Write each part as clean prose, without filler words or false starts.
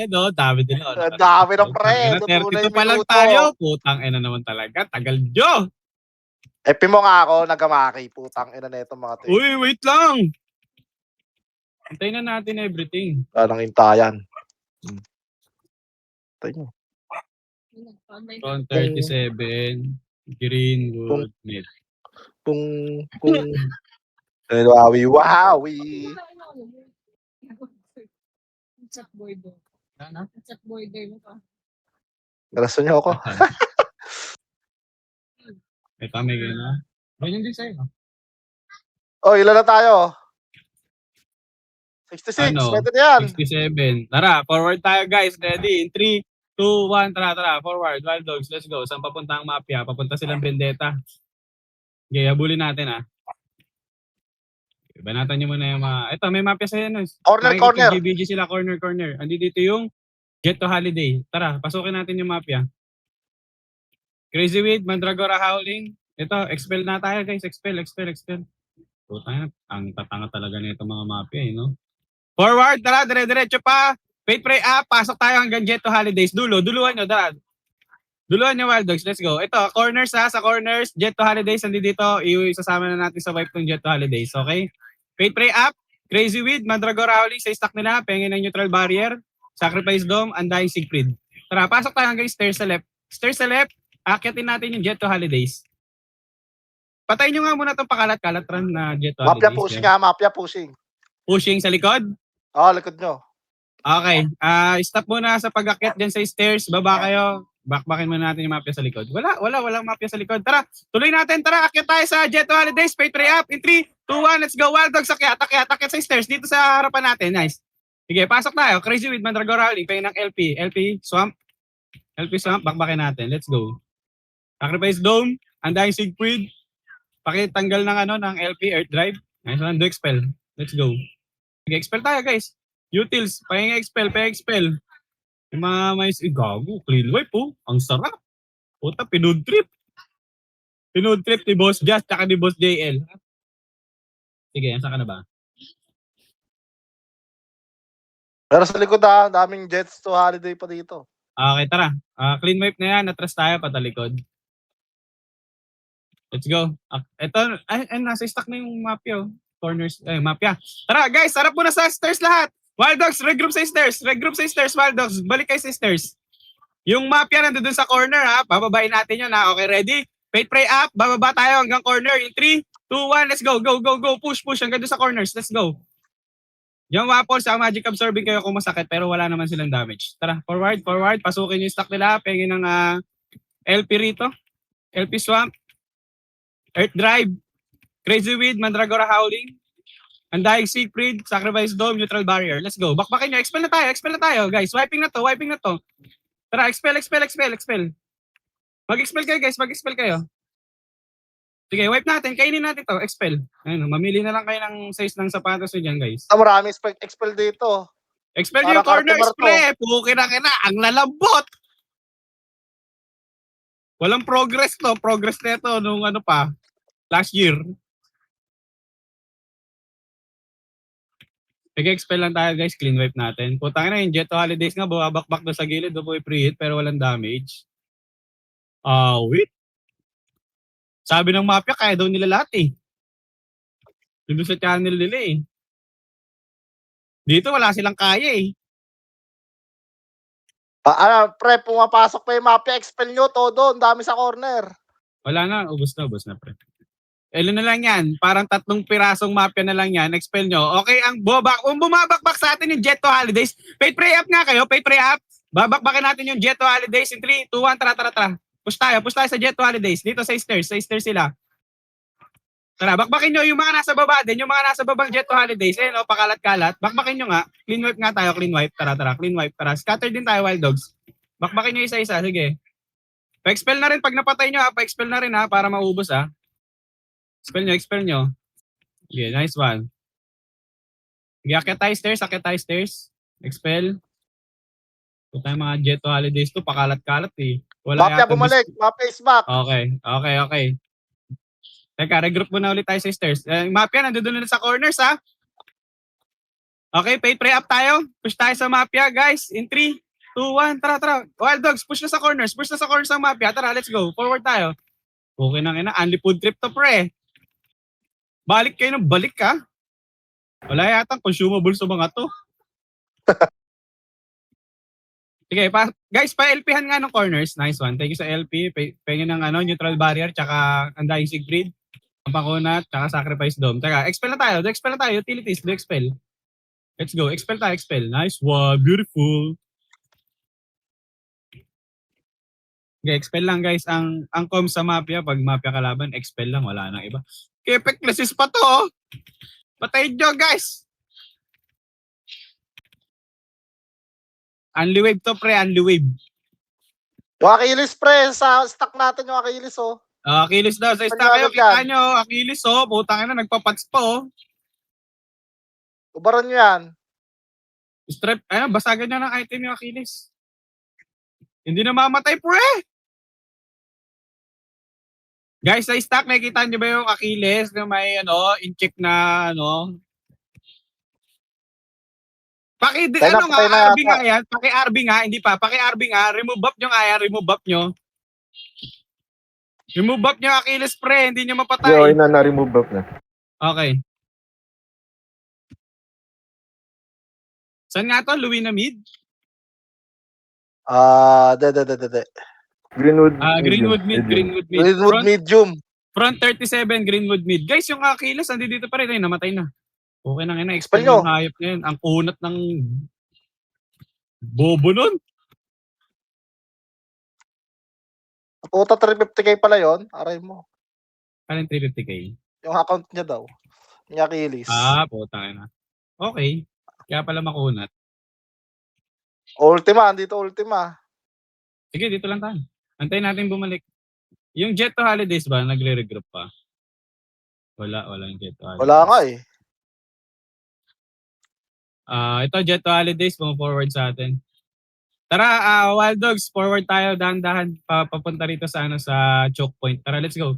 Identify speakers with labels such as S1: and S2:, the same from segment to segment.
S1: Ayan o, dami din o.
S2: Ang dami ng pre.
S1: 32 pa lang tayo. Putang ina naman talaga. Tagal nyo.
S2: Epi mo nga ako, nagamaki. Putang ina na itong mga to.
S1: Uy, wait lang. Antayin na natin everything.
S2: Anong intayan? Antayin nyo.
S1: 37. Green, good, mid.
S2: Kung wawi.
S3: Chat border. Ano? Chat border mo pa.
S2: Nalaso nyo ako.
S1: Ito, may gano'n. Ganyan din sa'yo.
S2: Oh, ilan na tayo? 66.
S1: Ano?
S2: Pwede na yan.
S1: 67. Tara, forward tayo guys. Ready? In 3, 2, 1. Tara. Forward. Wild Dogs. Let's go. Saan papunta ang mafia? Papunta silang Vendetta. Okay, habulin natin Banatan nyo muna yung mga... Ito, may mafia sa'yo.
S2: Corner.
S1: GBG sila, corner. Andi dito yung Jet to Holiday. Tara, pasukin natin yung mafia. Crazy Weed, Mandragora Howling. Ito, expel na tayo guys. Expel. Puta, ang tatanga talaga nito mga mafia no? Forward, tara, dire-diretso pa. Fate Pray up, pasok tayo hanggang Jet to Holidays. Duluhan nyo, tara. Duluhan nyo Wild Dogs, let's go. Ito, corners sa corners. Jet to Holidays, nandito dito. Isasama na natin sa wipe ng Jet to Holidays, okay? Fate Pray up, Crazy Weed, Mandragora Howling sa stack nila. Pengin ng Neutral Barrier. Sacrifice Dome, Undying Siegfried. Tara, pasok tayo hanggang Stairs sa left. Stairs sa left, akyatin natin yung Jet to Holidays. Patayin nyo nga muna itong pakalat-kalat run na Jet to
S2: Mafia
S1: Holidays.
S2: Mafia pushing.
S1: Pushing sa likod?
S2: Oo, likod nyo.
S1: Okay. Stop muna sa pag-akyat dyan sa stairs. Baba kayo. Backbackin muna natin yung mafia sa likod. Walang mafia sa likod. Tara, tuloy natin. Tara, akyat tayo sa Jet to Holidays. Fate Pray up. In 3, 2, 1, let's go. Wild Dogs, akyat sa stairs. Dito sa harapan natin. Nice. Sige, pasok tayo. Crazy Weed, Mandragora Howling. Pay ng LP. Swamp. Backbackin natin. Let's go. Sacrifice Dome. Undying Siegfried. Pakitanggal ng LP Earth Drive. Nice one. Do expel. Let's go. Sige, expel tayo guys. Utils, pa-expel. Yung mga mais, gago, clean wipe po. Ang sarap. Puta, pinood trip ni Boss Just, tsaka ni Boss JL. Sige, saan ka na ba?
S2: Pero sa likod daming Jets to Holiday pa dito.
S1: Okay, tara. Clean wipe na yan, natras tayo patalikod. Let's go. Ito, nasa stack na yung mafia. Corners, mafia. Tara guys, sarap muna sa stairs lahat. Wild Dogs, regroup sa stairs, Wild Dogs, balik kayo sa stairs. Yung mafia nandun sa corner bababain natin yun Okay, ready? Fate Pray up, bababa tayo hanggang corner. In 3, 2, 1, let's go, go, push, hanggang doon sa corners, let's go. Yung Waffles, Magic Absorbing kayo kung masakit, pero wala naman silang damage. Tara, forward, pasukin yung stack nila, pengin ng LP rito, LP Swamp, Earth Drive, Crazy Weed, Mandragora Howling, Undying Siegfried, Sacrifice Dome, Neutral Barrier. Let's go. Bakbakin nyo. Expel na tayo, guys. Wiping na to. Tara, expel. Mag-expel kayo, guys. Mag-expel. Sige, wipe natin. Kainin natin to. Expel. Ayun, mamili na lang kayo ng size ng sapatos nyo dyan, guys.
S2: Maraming expel dito.
S1: Expel nyo yung corners, pre. Pukin na. Ang lalambot. Walang progress to. Progress na ito nung last year. Nag-expel lang tayo guys, clean wipe natin. Putang na yung Jet to Holidays nga, bumabakbak doon sa gilid, doon po i-preheat pero walang damage. Wait. Sabi ng mafia, kaya daw nila lahat Doon sa channel nila Dito wala silang kaya
S2: Pre, pumapasok pa yung mafia, expel nyo todo, ang dami sa corner.
S1: Wala na, ubos na pre. Ilan na lang yan? Parang 3 pirasong mafia na lang yan. Expel nyo. Okay, ang bumabakbak sa atin yung Jet to Holidays. Fate Pray up nga kayo. Fate Pray up. Babakbakin natin yung Jet to Holidays in 3, 2, 1. Tara. Push tayo sa Jet to Holidays. Dito sa stairs. Sa stairs sila. Tara, bakbakin nyo yung mga nasa baba din. Yung mga nasa babang Jet to Holidays. Pakalat-kalat. Bakbakin nyo nga. Clean wipe nga tayo. Clean wipe. Tara. Clean wipe. Tara. Scatter din tayo, Wild Dogs. Bakbakin nyo isa-isa. Sige. Pa-expel na rin. Pag napatay nyo pa-expel na rin para maubos Expel nyo. Okay, nice one. Okay, akyat tayo stairs. Expel. Ito tayo mga Jet to Holidays to, pakalat-kalat
S2: Mafia bumalik, mafia is back.
S1: Okay. Teka, regroup muna ulit tayo sa stairs. Mafia, nandun na sa corners Okay, pray up tayo. Push tayo sa Mafia, guys. In 3, 2, 1. Tara. Wild Dogs, push na sa corners. Push na sa corners ng Mafia. Tara, let's go. Forward tayo. Okay na, Unli food trip to, pre. Balik kayo ng balik, ha? Wala yatang consumable sa mga to. Sige, guys, pa-LPhan nga ng corners. Nice one. Thank you sa LP. Pengen ng neutral barrier, tsaka Undying Siegfried, ang Pakunat, tsaka Sacrifice Dome. Teka, expel na tayo. Do-expel na tayo. Utilities, do-expel. Let's go. Expel tayo, expel. Nice one. Beautiful. Okay, expel lang, guys. Ang comms sa Mafia, pag Mafia kalaban, expel lang. Wala nang iba. Kepek classes pa to, oh. Patayin nyo, guys. Unli wave to, pre. Unli wave.
S2: Yung Achilles, pre. Sa stock natin yung Achilles, oh.
S1: Achilles daw. Saista kayo, kita nyo. Achilles, oh. Putang ina, nagpapats pa, oh.
S2: Ubaran nyo yan.
S1: Strap, basagan nyo ng item yung Achilles. Hindi na mamatay, pre. Guys, sa stock, nakikita nyo ba yung Achilles na may, in-check na, RB nga yan. Paki-RB nga, hindi pa. Paki-RB nga, remove up nyo nga yan, remove up nyo. Remove up nyo Achilles, pre, hindi nyo mapatay.
S4: Okay na-remove up na.
S1: Okay. Saan nga to? Luwina mid?
S2: De.
S4: Greenwood.
S1: Greenwood mid.
S2: Greenwood medium.
S1: Front 37, Greenwood mid. Guys, yung Achilles, nandito pa rin. Ay, namatay na. Okay na, expel
S2: nyo.
S1: yung hayop na yun. Ang kunat ng bobo nun.
S2: Puta, 350k pala yun. Aray mo.
S1: Alin 350k?
S2: Yung account niya daw. Yung Achilles.
S1: Puta na. Okay. Kaya pala makunat.
S2: Ultima, andito Ultima.
S1: Sige, dito lang tayo. Antayin natin bumalik. Yung Jet to Holidays ba, nagre-regroup pa? Wala yung Jet to Holidays.
S2: Wala nga eh.
S1: Ito, Jet to Holidays, forward sa atin. Tara, Wild Dogs, forward tayo, dahan-dahan, papunta rito sa choke point. Tara, let's go.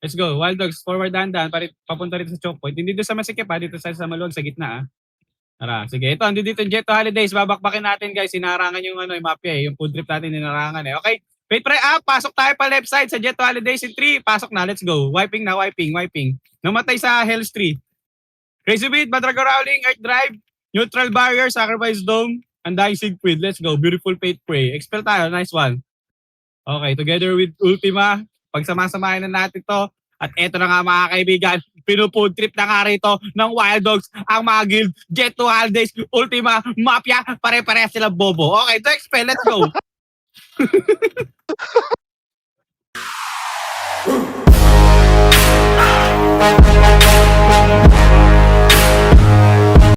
S1: Let's go. Wild Dogs, forward dahan-dahan, papunta rito sa choke point. Hindi dito sa masikip, dito sa maluwag, sa gitna. Tara, sige. Ito, andito yung Jet to Holidays. Babakbakin natin, guys. Sinarangan yung yung Mafia yung food trip natin, dinarangan eh. Okay? Wait, pre, pasok tayo pa left side sa Jet to Holidays in 3. Pasok na, let's go. Wiping. Namatay sa Hell's Tree. Crazy Beat, Badrago Rowling, Earth Drive, Neutral Barrier, Sacrifice Dome, Undying Siegfried. Let's go. Beautiful Fate Prey. Expel tayo. Nice one. Okay, together with Ultima, pagsamasamahin na natin to. At eto na nga mga kaibigan, pinupood trip na nga rito ng Wild Dogs, ang mga guild, Jet to Holidays, Ultima, Mafia, pare-pare sila bobo. Okay, to expel. Let's go.